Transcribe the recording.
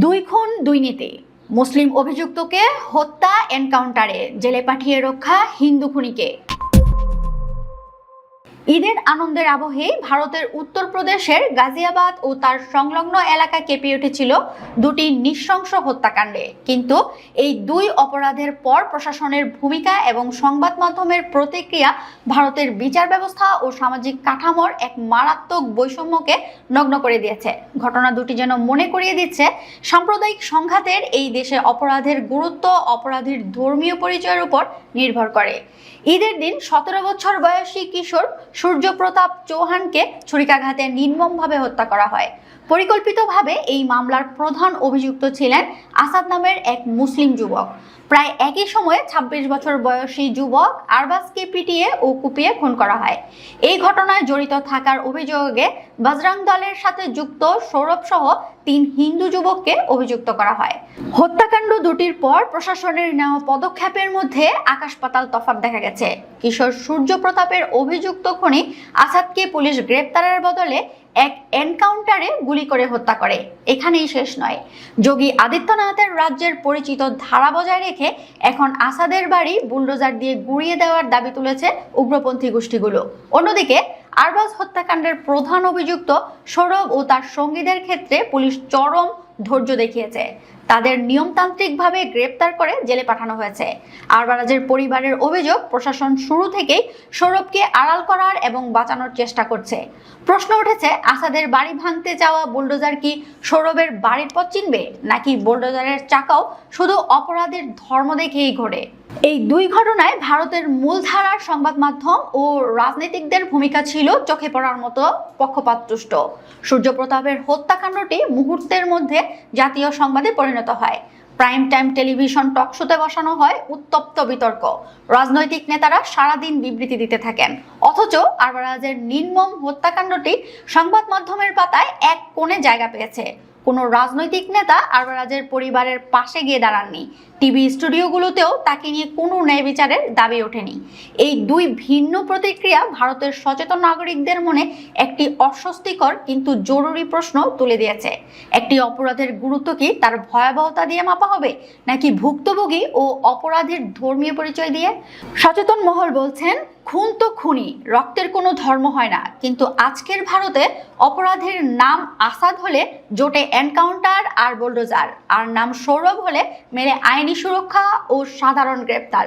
দুই খুন দুই নীতি, মুসলিম অভিযুক্তকে হত্যা, এনকাউন্টারে জেলে পাঠিয়ে রক্ষা হিন্দু খুনিকে। ঈদের আনন্দের আবহে ভারতের উত্তরপ্রদেশের গাজিয়াবাদ ও তার সংলগ্ন এলাকা কেঁপে উঠেছিল দুটি নৃশংস হত্যাকাণ্ডে। কিন্তু এই দুই অপরাধের পর প্রশাসনের ভূমিকা এবং সংবাদ মাধ্যমের প্রতিক্রিয়া ভারতের বিচার ব্যবস্থা ও সামাজিক কাঠামোর এক মারাত্মক বৈষম্যকে নগ্ন করে দিয়েছে। ঘটনা দুটি যেন মনে করিয়ে দিচ্ছে সাম্প্রদায়িক সংঘাতের এই দেশে অপরাধের গুরুত্ব অপরাধীর ধর্মীয় পরিচয়ের উপর নির্ভর করে। ঈদের দিন 17 বছর বয়সী কিশোর সূর্যপ্রতাপ চৌহানকে ছুরিকাঘাতে নির্মমভাবে হত্যা করা হয়। পরিকল্পিতভাবে এই মামলার প্রধান অভিযুক্ত ছিলেন আসাদ নামের এক মুসলিম যুবক। প্রায় একই সময়ে 26 বছর বয়সী যুবক আরবাজকে পিটিয়ে ও কুপিয়ে খুন করা হয়। এই ঘটনায় জড়িত থাকার অভিযোগে বজরং দলের সাথে যুক্ত সৌরভ সহ 3 হিন্দু যুবককে অভিযুক্ত করা হয়। হত্যাকাণ্ড দুটির পর প্রশাসনের নেওয়া পদক্ষেপের মধ্যে আকাশ পাতাল তফাৎ দেখা গেছে। কিশোর সূর্যপ্রতাপের অভিযুক্ত খুনি আসাদকে পুলিশ গ্রেপ্তারের বদলে এক এনকাউন্টারে গুলি করে হত্যা করে। এখানেই শেষ নয়, যোগী আদিত্যনাথের রাজ্যের পরিচিত ধারা বজায় রেখে এখন আসাদের বাড়ি বুলডোজার দিয়ে গুঁড়িয়ে দেওয়ার দাবি তুলেছে উগ্রপন্থী গোষ্ঠীগুলো। অন্যদিকে আরবাজ হত্যাকাণ্ডের প্রধান অভিযুক্ত সৌরভ ও তার সঙ্গীদের ক্ষেত্রে পুলিশ চরম ধৈর্য দেখিয়েছে। তাদের নিয়মতান্ত্রিকভাবে গ্রেপ্তার করে জেলে পাঠানো হয়েছে। আরবাজের পরিবারের অভিযোগ, প্রশাসন শুরু থেকেই সৌরভকে আড়াল করার এবং বাঁচানোর চেষ্টা করছে। প্রশ্ন উঠেছে, আসাদের বাড়ি ভাঙতে যাওয়া বুলডোজার কি সৌরভের বাড়ির পথ চিনবে, নাকি বুলডোজারের চাকাও শুধু অপরাধীর ধর্ম দেখেই ঘোরে? এই দুই ঘটনায় ভারতের মূলধারার সংবাদ মাধ্যম ও রাজনীতিকদের ভূমিকা ছিল চোখে পড়ার মতো পক্ষপাতদুষ্ট। সূর্যপ্রতাপের হত্যাকাণ্ডটি মুহূর্তের মধ্যে জাতীয় সংবাদে পরিণত হয়। প্রাইম টাইম টেলিভিশন টক শোতে বসানো হয় উত্তপ্ত বিতর্ক। রাজনৈতিক নেতারা সারাদিন বিবৃতি দিতে থাকেন, অথচ আরবাজের নির্মম হত্যাকাণ্ডটি সংবাদ মাধ্যমের পাতায় এক কোণে জায়গা পেয়েছে। কোনো রাজনৈতিক নেতা আরবাজের পরিবারের পাশে গিয়ে দাঁড়াননি। টিভি স্টুডিওগুলোতেও তাকে নিয়ে কোনো ন্যায় বিচারের দাবি ওঠেনি। এই দুই ভিন্ন প্রতিক্রিয়া ভারতের সচেতন নাগরিকদের মনে একটি অস্বস্তিকর কিন্তু জরুরি প্রশ্ন তুলে দিয়েছে। একটি অপরাধের গুরুত্ব কি তার ভয়াবহতা দিয়ে মাপা হবে, নাকি ভুক্তভোগী ও অপরাধীর ধর্মীয় পরিচয় দিয়ে? সচেতন মহল বলছেন, খুন তো খুনি, রক্তের কোনো ধর্ম হয় না। কিন্তু আজকের ভারতে অপরাধীর নাম আসাদ হলে জোটে এনকাউন্টার আর বুলডোজার, আর নাম সৌরভ হলে মেলে আইনি সুরক্ষা ও সাধারণ গ্রেপ্তার।